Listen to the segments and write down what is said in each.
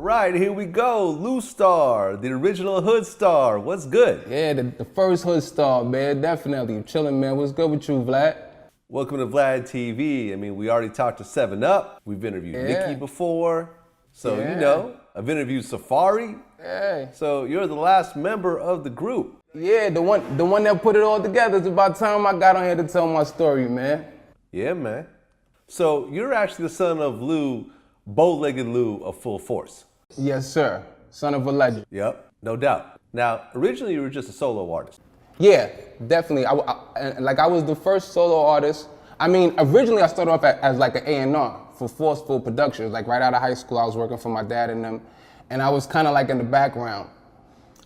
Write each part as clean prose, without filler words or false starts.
right, here we go. Loustar, the original Hoodstars. What's good? Yeah, the first Hoodstars, man. Definitely. You chilling, man. What's good with you, Vlad? Welcome to VladTV. I mean, we already talked to 7up. We've interviewed Nicki before. So, you know, I've interviewed Safaree. Yeah. So you're the last member of the group. Yeah, the one that put it all together. It's about time I got on here to tell my story, man. Yeah, man. So you're actually the son of Lou, Bowlegged Lou of Full Force. Yes, sir. Son of a legend. Yep, no doubt. Now, originally you were just a solo artist. Yeah, definitely. I was the first solo artist. I mean, originally I started off as like an A&R for Forceful Productions. Like right out of high school, I was working for my dad and them, and I was kind of like in the background.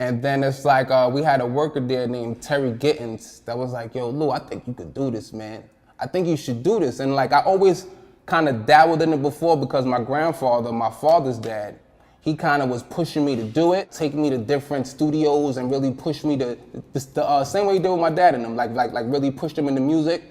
And then it's like we had a worker there named Terry Gittins that was like, yo, Lou, I think you could do this, man. I think you should do this. And like I always kind of dabbled in it before because my grandfather, my father's dad, he kind of was pushing me to do it, taking me to different studios and really pushed me to the same way he did with my dad and them, like really pushed him into music.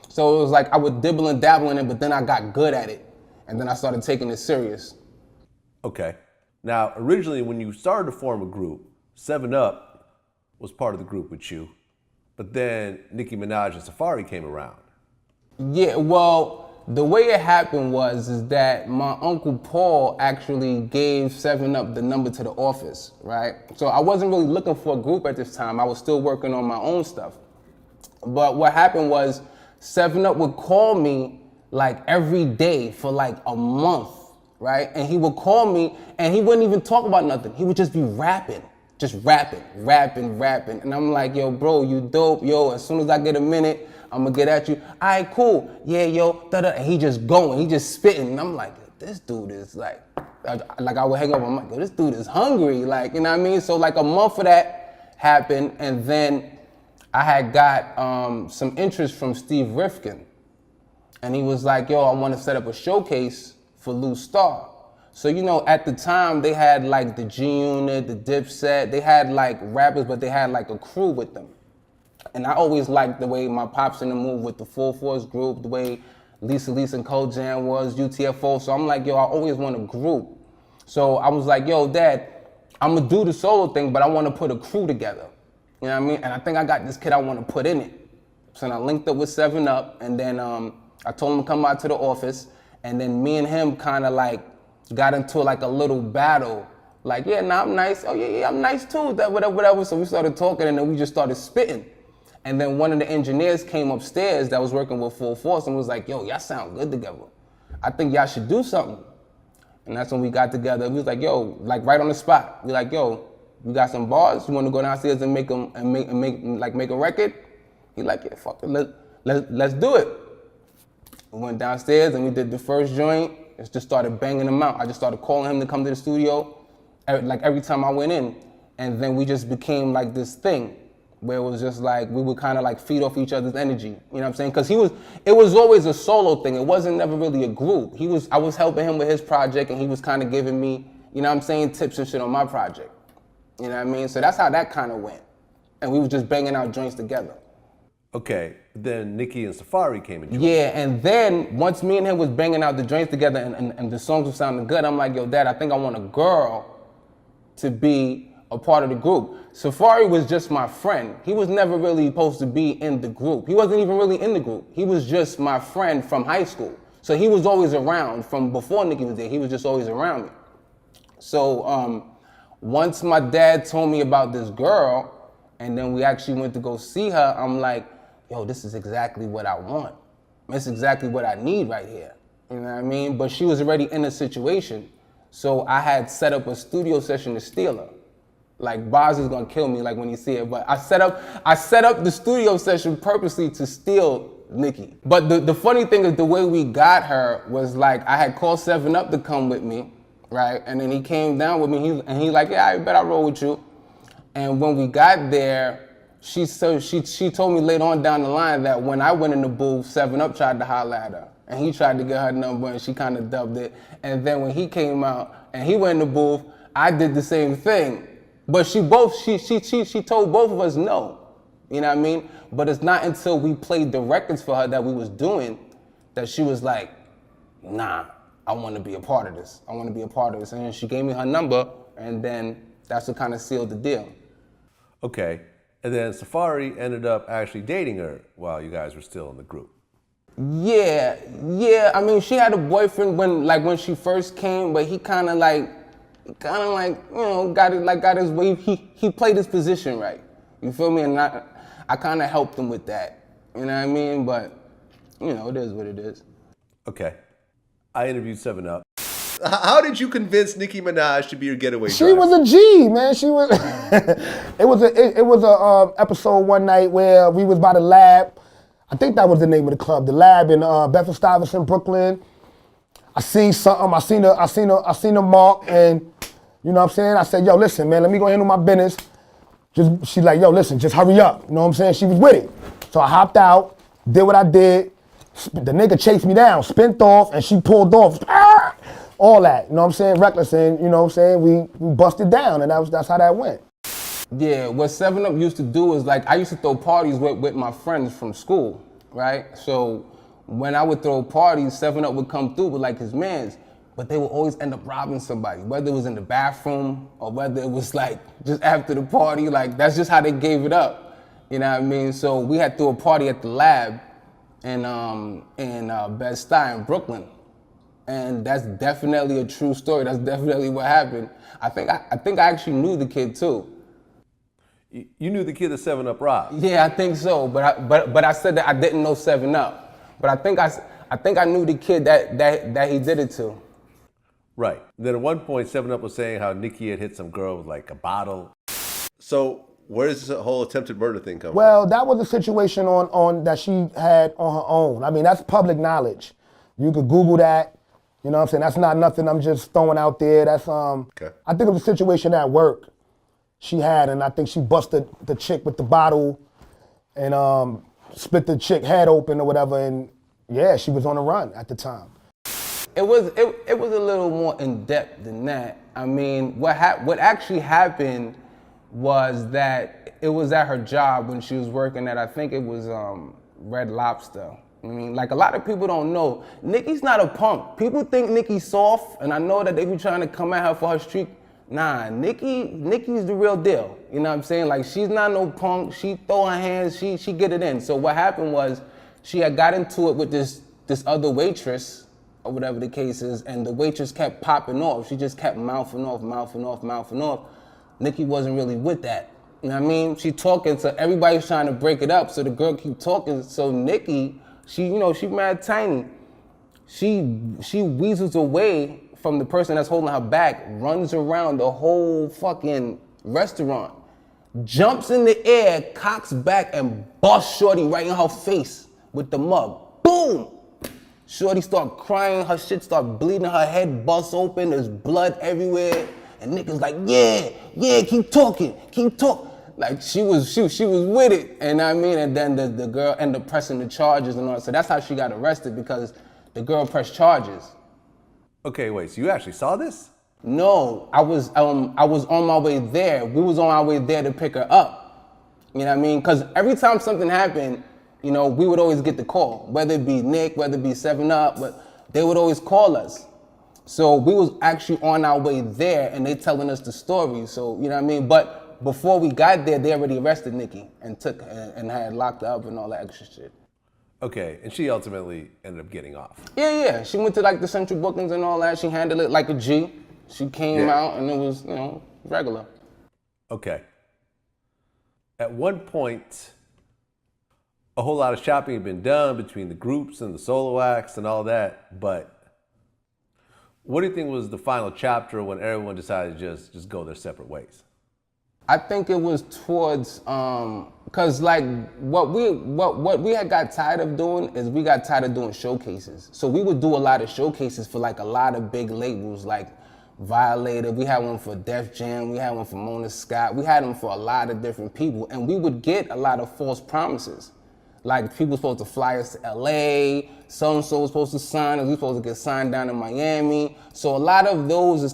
So it was like I would dibble and dabble in it, but then I got good at it. And then I started taking it serious. Okay. Now, originally when you started to form a group, 7up was part of the group with you, but then Nicki Minaj and Safaree came around. Yeah, well, the way it happened is that my Uncle Paul actually gave 7up the number to the office, right? So I wasn't really looking for a group at this time. I was still working on my own stuff. But what happened was 7up would call me like every day for like a month, right? And he would call me and he wouldn't even talk about nothing. He would just be rapping. Just rapping. And I'm like, yo, bro, you dope. Yo, as soon as I get a minute, I'm gonna get at you. All right, cool. Yeah, yo, da-da. And he just going, he just spitting. And I'm like, this dude is like I would hang up, I'm like, yo, this dude is hungry. Like, you know what I mean? So like a month of that happened. And then I had got some interest from Steve Rifkin. And he was like, yo, I want to set up a showcase for Loustar. So, you know, at the time, they had like the G-Unit, the Dipset, they had like rappers, but they had like a crew with them. And I always liked the way my pops in the move with the Full Force group, the way Lisa and Cold Jam was, UTFO. So I'm like, yo, I always want a group. So I was like, yo, Dad, I'm gonna do the solo thing, but I want to put a crew together. You know what I mean? And I think I got this kid I want to put in it. So then I linked up with 7up, and then I told him to come out to the office, and then me and him kind of like got into like a little battle. Like, yeah, nah, I'm nice. Oh, yeah, I'm nice too. That whatever. So we started talking, and then we just started spitting. And then one of the engineers came upstairs that was working with Full Force and was like, yo, y'all sound good together. I think y'all should do something. And that's when we got together. We was like, yo, like right on the spot. We like, yo, you got some bars? You want to go downstairs and make them and make a record? He like, yeah, fuck it, let's do it. We went downstairs and we did the first joint. It just started banging them out. I just started calling him to come to the studio, like every time I went in. And then we just became like this thing where it was just like, we would kind of like feed off each other's energy. You know what I'm saying? Cause it was always a solo thing. It wasn't never really a group. I was helping him with his project and he was kind of giving me, you know what I'm saying, tips and shit on my project. You know what I mean? So that's how that kind of went. And we were just banging out joints together. Okay, then Nicki and Safaree came and joined. Yeah, and then once me and him was banging out the joints together and the songs were sounding good, I'm like, yo, Dad, I think I want a girl to be a part of the group. Safaree was just my friend. He was never really supposed to be in the group. He wasn't even really in the group. He was just my friend from high school. So he was always around from before Nicki was there. He was just always around me. So once my dad told me about this girl, and then we actually went to go see her, I'm like, yo, this is exactly what I want. It's exactly what I need right here. You know what I mean? But she was already in a situation. So I had set up a studio session to steal her. Like, Boz is gonna kill me like when you see it, but I set up the studio session purposely to steal Nicki. But the funny thing is the way we got her was like, I had called 7up to come with me, right? And then he came down with me and he like, yeah, I bet I'll roll with you. And when we got there, she told me later on down the line that when I went in the booth, 7up tried to holler at her. And he tried to get her number and she kind of dubbed it. And then when he came out and he went in the booth, I did the same thing. But she told both of us no. You know what I mean? But it's not until we played the records for her that we was doing that she was like, nah, I want to be a part of this. I want to be a part of this. And she gave me her number, and then that's what kind of sealed the deal. Okay. And then Safaree ended up actually dating her while you guys were still in the group. Yeah. I mean, she had a boyfriend when she first came, but he kind of like, got his way. He played his position right. You feel me? And I kind of helped him with that. You know what I mean? But it is what it is. Okay. I interviewed 7up. How did you convince Nicki Minaj to be your getaway She driver? was a G, man. She was. It was a episode one night where we was by the Lab. I think that was the name of the club, the Lab in Bedford-Stuyvesant, Brooklyn. I seen something. I seen a mark, and you know what I'm saying. I said, yo, listen, man, let me go handle my business. She's like, yo, listen, just hurry up. You know what I'm saying? She was with it. So I hopped out, did what I did. The nigga chased me down, spent off, and she pulled off. All that, you know what I'm saying? Reckless, and you know what I'm saying? We busted down, and that's how that went. Yeah, what 7up used to do is I used to throw parties with my friends from school, right? So when I would throw parties, 7up would come through with his mans, but they would always end up robbing somebody, whether it was in the bathroom or whether it was just after the party. That's just how they gave it up. You know what I mean? So we had threw a party at the Lab in Bed-Stuy in Brooklyn. And that's definitely a true story. That's definitely what happened. I think I actually knew the kid too. You knew the kid that 7up robbed? Yeah, I think so. But I said that I didn't know 7up. But I think I knew the kid that he did it to. Right. Then at one point, 7up was saying how Nicki had hit some girl with a bottle. So where does this whole attempted murder thing come from? Well, that was a situation on that she had on her own. I mean, that's public knowledge. You could Google that. You know what I'm saying? That's not nothing I'm just throwing out there. That's Okay. I think it was a situation at work she had, and I think she busted the chick with the bottle and split the chick head open or whatever, and yeah, she was on the run at the time. It was a little more in depth than that. I mean, what actually happened was that it was at her job when she was working at, I think it was Red Lobster. I mean, a lot of people don't know, Nicki's not a punk. People think Nicki's soft, and I know that they be trying to come at her for her streak. Nah, Nicki's the real deal. You know what I'm saying? She's not no punk. She throw her hands, she get it in. So what happened was she had got into it with this other waitress, or whatever the case is, and the waitress kept popping off. She just kept mouthing off. Nicki wasn't really with that. You know what I mean? She talking, so everybody's trying to break it up, so the girl keep talking. So Nicki, she mad tiny. She weasels away from the person that's holding her back, runs around the whole fucking restaurant, jumps in the air, cocks back, and busts Shorty right in her face with the mug. Boom! Shorty start crying, her shit start bleeding, her head busts open, there's blood everywhere, and niggas like, yeah, keep talking. She was with it, and I mean, and then the girl ended up pressing the charges and all that. So that's how she got arrested, because the girl pressed charges. Okay, wait, so you actually saw this? No, I was on my way there. We was on our way there to pick her up. You know what I mean? Because every time something happened, we would always get the call, whether it be Nick, whether it be 7up, but they would always call us. So we was actually on our way there, and they telling us the story. So you know what I mean? But before we got there, they already arrested Nicki and took and had locked her up and all that extra shit. Okay, and she ultimately ended up getting off. Yeah. She went to the central bookings and all that. She handled it like a G. She came out and it was, regular. Okay. At one point, a whole lot of shopping had been done between the groups and the solo acts and all that, but what do you think was the final chapter when everyone decided to just go their separate ways? I think it was towards, cause what we had got tired of doing is we got tired of doing showcases. So we would do a lot of showcases for a lot of big labels like Violator. We had one for Def Jam. We had one for Mona Scott. We had them for a lot of different people, and we would get a lot of false promises. Like people supposed to fly us to LA, so-and-so was supposed to sign us, we supposed to get signed down in Miami. So a lot of those is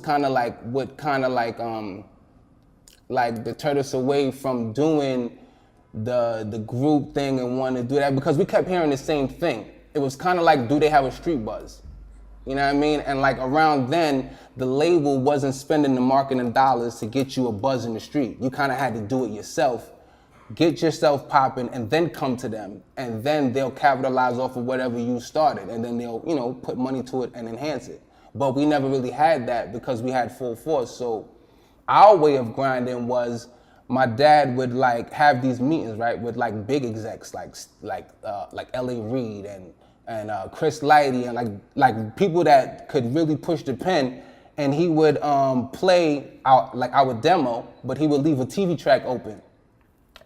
deterred us away from doing the group thing and wanting to do that, because we kept hearing the same thing. It was kind of like, do they have a street buzz? You know what I mean? And like around then, the label wasn't spending the marketing dollars to get you a buzz in the street. You kind of had to do it yourself, get yourself popping, and then come to them. And then they'll capitalize off of whatever you started. And then they'll, you know, put money to it and enhance it. But we never really had that because we had full force. So our way of grinding was my dad would like have these meetings, right, with like big execs like L.A. Reid and Chris Lighty and like people that could really push the pen, and he would play our demo, but he would leave a TV track open,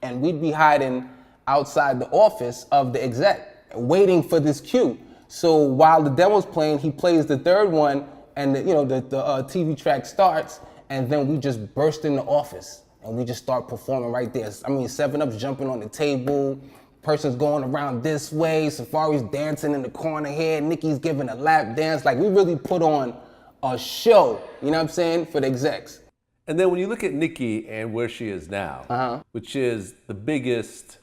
and we'd be hiding outside the office of the exec, waiting for this cue. So while the demo's playing, he plays the third one, and the TV track starts, and then we just burst in the office. And we just start performing right there. I mean, 7-Up's jumping on the table, person's going around this way, Safaree's dancing in the corner here, Nicki's giving a lap dance. Like, we really put on a show, you know what I'm saying, for the execs. And then when you look at Nicki and where she is now, which is the biggest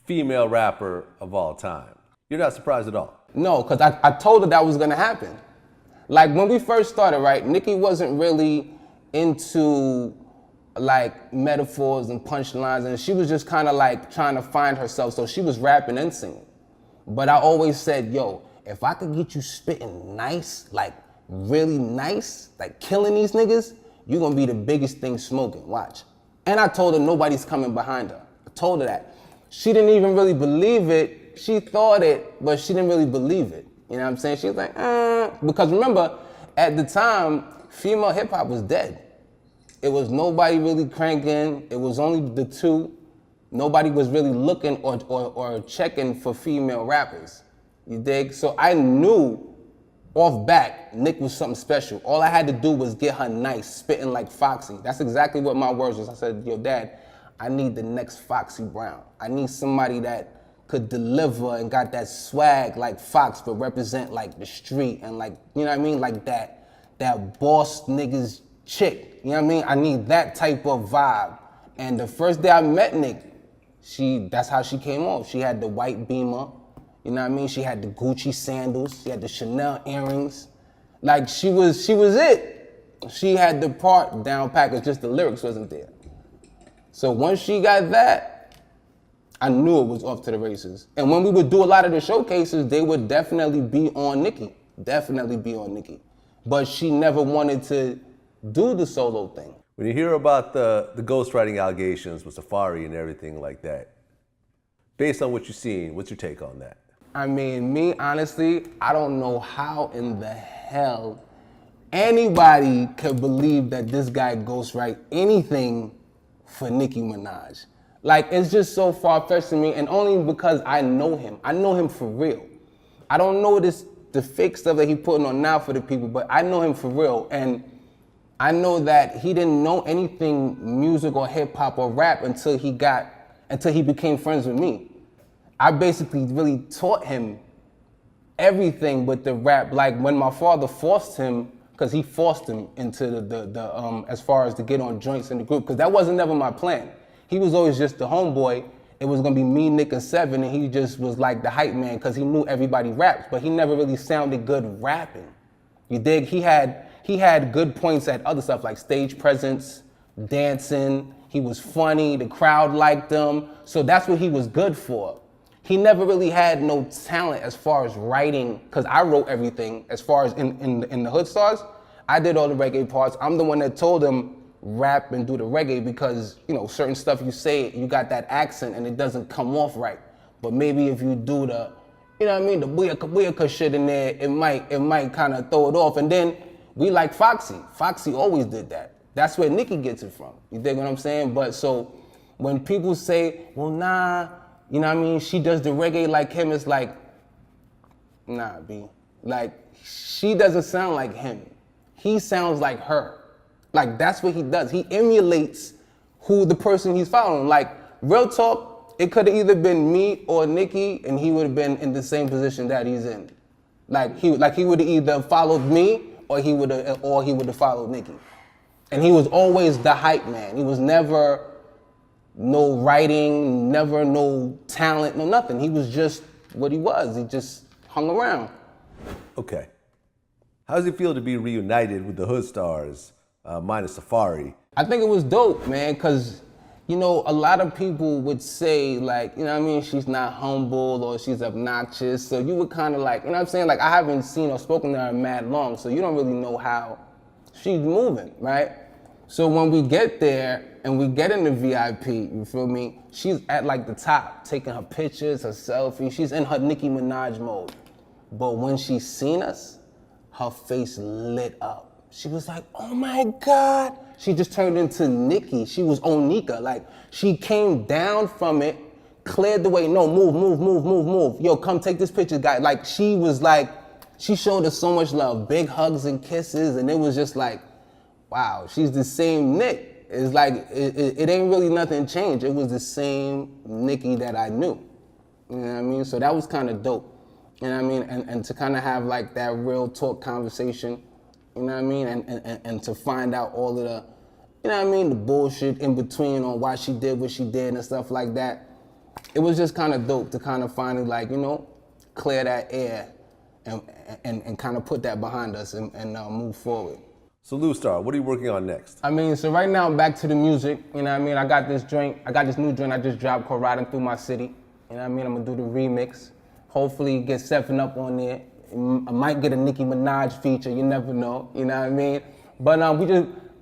female rapper of all time, you're not surprised at all? No, because I told her that was gonna happen. Like, when we first started, right, Nicki wasn't really into like metaphors and punchlines, and she was just kind of like trying to find herself, so she was rapping and singing. But I always said, yo, if I could get you spitting nice, like really nice, like killing these niggas, you're gonna be the biggest thing smoking, watch. And I told her nobody's coming behind her. I told her that. She didn't even really believe it. She thought it, but she didn't really believe it. You know what I'm saying? She was like, because remember, at the time, female hip hop was dead. It was nobody really cranking. It was only the two. Nobody was really looking or checking for female rappers. You dig? So I knew off back, Nick was something special. All I had to do was get her nice, spitting like Foxy. That's exactly what my words was. I said, yo, Dad, I need the next Foxy Brown. I need somebody that could deliver and got that swag like Fox, but represent like the street and like, you know what I mean? Like that boss niggas chick. You know what I mean? I need that type of vibe. And the first day I met Nick, that's how she came off. She had the white Beamer, you know what I mean? She had the Gucci sandals, she had the Chanel earrings. Like she was it. She had the part down package, just the lyrics wasn't there. So once she got that, I knew it was off to the races. And when we would do a lot of the showcases, they would definitely be on Nicki. Definitely be on Nicki. But she never wanted to do the solo thing. When you hear about the ghostwriting allegations with Safaree and everything like that, based on what you've seen, what's your take on that? I mean, me, honestly, I don't know how in the hell anybody could believe that this guy ghostwrite anything for Nicki Minaj. Like, it's just so far-fetched to me, and only because I know him. I know him for real. I don't know the fake stuff that he putting on now for the people, but I know him for real, and I know that he didn't know anything music or hip hop or rap until he became friends with me. I basically really taught him everything with the rap. Like when my father forced him, because he forced him into the as far as to get on joints in the group, because that wasn't never my plan. He was always just the homeboy. It was gonna be me, Nick, and Seven, and he just was like the hype man because he knew everybody raps, but he never really sounded good rapping. You dig? He had good points at other stuff like stage presence, dancing. He was funny, the crowd liked him. So that's what he was good for. He never really had no talent as far as writing, because I wrote everything as far as in the Hoodstars. I did all the reggae parts. I'm the one that told him rap and do the reggae because, you know, certain stuff you say, you got that accent and it doesn't come off right. But maybe if you do the, you know what I mean, the booyaka shit in there, it might kind of throw it off. And then we like Foxy. Foxy always did that. That's where Nicki gets it from. You dig what I'm saying? But so when people say, well, nah, you know what I mean, she does the reggae like him, it's like, nah, B. Like, she doesn't sound like him. He sounds like her. Like, that's what he does. He emulates who the person he's following. Like, real talk, it could have either been me or Nicki, and he would have been in the same position that he's in. Like he would have either followed me or he would have followed Nicki. And he was always the hype man. He was never no writing, never no talent, no nothing. He was just what he was. He just hung around. Okay. How does it feel to be reunited with the Hoodstars, minus Safaree? I think it was dope, man, because, you know, a lot of people would say, like, you know what I mean, she's not humble or she's obnoxious. So you would kind of like, you know what I'm saying? Like, I haven't seen or spoken to her mad long, so you don't really know how she's moving, right? So when we get there and we get in the VIP, you feel me? She's at like the top, taking her pictures, her selfies. She's in her Nicki Minaj mode. But when she seen us, her face lit up. She was like, oh my God. She just turned into Nicki. She was Onika. Like, she came down from it, cleared the way. No, move, move, move, move, move. Yo, come take this picture, guy. Like, she was like, she showed us so much love, big hugs and kisses, and it was just like, wow, she's the same Nick. It's like, it ain't really nothing changed. It was the same Nicki that I knew. You know what I mean? So that was kind of dope. You know what I mean? And to kind of have like that real talk conversation, you know what I mean? And to find out all of the, you know what I mean, the bullshit in between on why she did what she did and stuff like that. It was just kind of dope to kind of finally, like, you know, clear that air and kind of put that behind us and move forward. So Loustar, what are you working on next? I mean, so right now, back to the music, you know what I mean? I got this new joint I just dropped called Riding Through My City. You know what I mean? I'm gonna do the remix. Hopefully get 7 Up on there. I might get a Nicki Minaj feature, you never know, you know what I mean? But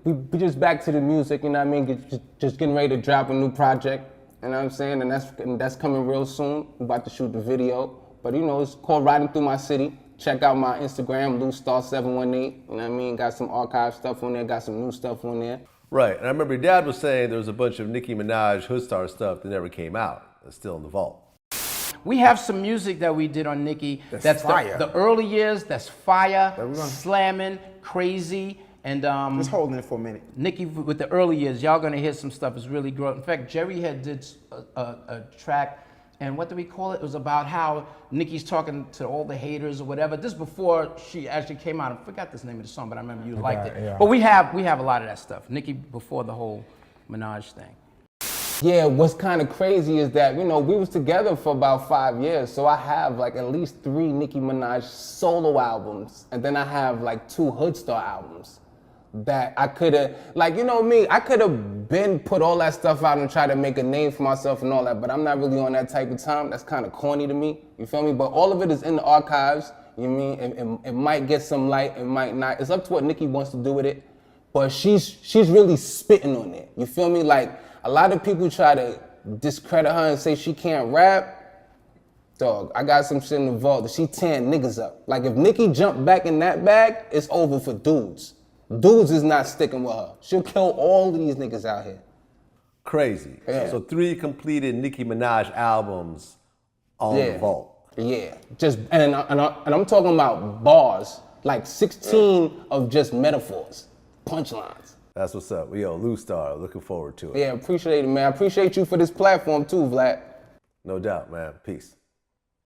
we just back to the music, you know what I mean? Just getting ready to drop a new project, you know what I'm saying? And that's coming real soon. We're about to shoot the video. But you know, it's called Riding Through My City. Check out my Instagram, Loustar718. You know what I mean? Got some archive stuff on there, got some new stuff on there. Right, and I remember your dad was saying there was a bunch of Nicki Minaj Hoodstar stuff that never came out. That's still in the vault. We have some music that we did on Nicki. That's fire. The early years, that's fire, slamming, crazy, and Just holding it for a minute. Nicki with the early years, y'all gonna hear some stuff is really great. In fact, Jerry had did a track, and what do we call it? It was about how Nicki's talking to all the haters or whatever. This before she actually came out. I forgot this name of the song, but I remember you liked it. Yeah. But we have a lot of that stuff. Nicki before the whole Minaj thing. Yeah, what's kind of crazy is that, you know, we was together for about 5 years, so I have like at least 3 Nicki Minaj solo albums, and then I have like 2 Hoodstar albums that I could have, like, you know me, I could have been put all that stuff out and try to make a name for myself and all that, but I'm not really on that type of time. That's kind of corny to me, you feel me? But all of it is in the archives, you know what I mean? It might get some light, it might not. It's up to what Nicki wants to do with it, but she's really spitting on it, you feel me? Like, a lot of people try to discredit her and say she can't rap. Dog, I got some shit in the vault that she tearing niggas up. Like, if Nicki jumped back in that bag, it's over for dudes. Dudes is not sticking with her. She'll kill all of these niggas out here. Crazy. Yeah. So 3 completed Nicki Minaj albums on the vault. Yeah, just and I'm talking about bars, like 16 of just metaphors, punchlines. That's what's up. Yo, Loustar, looking forward to it. Yeah, appreciate it, man. I appreciate you for this platform too, Vlad. No doubt, man. Peace.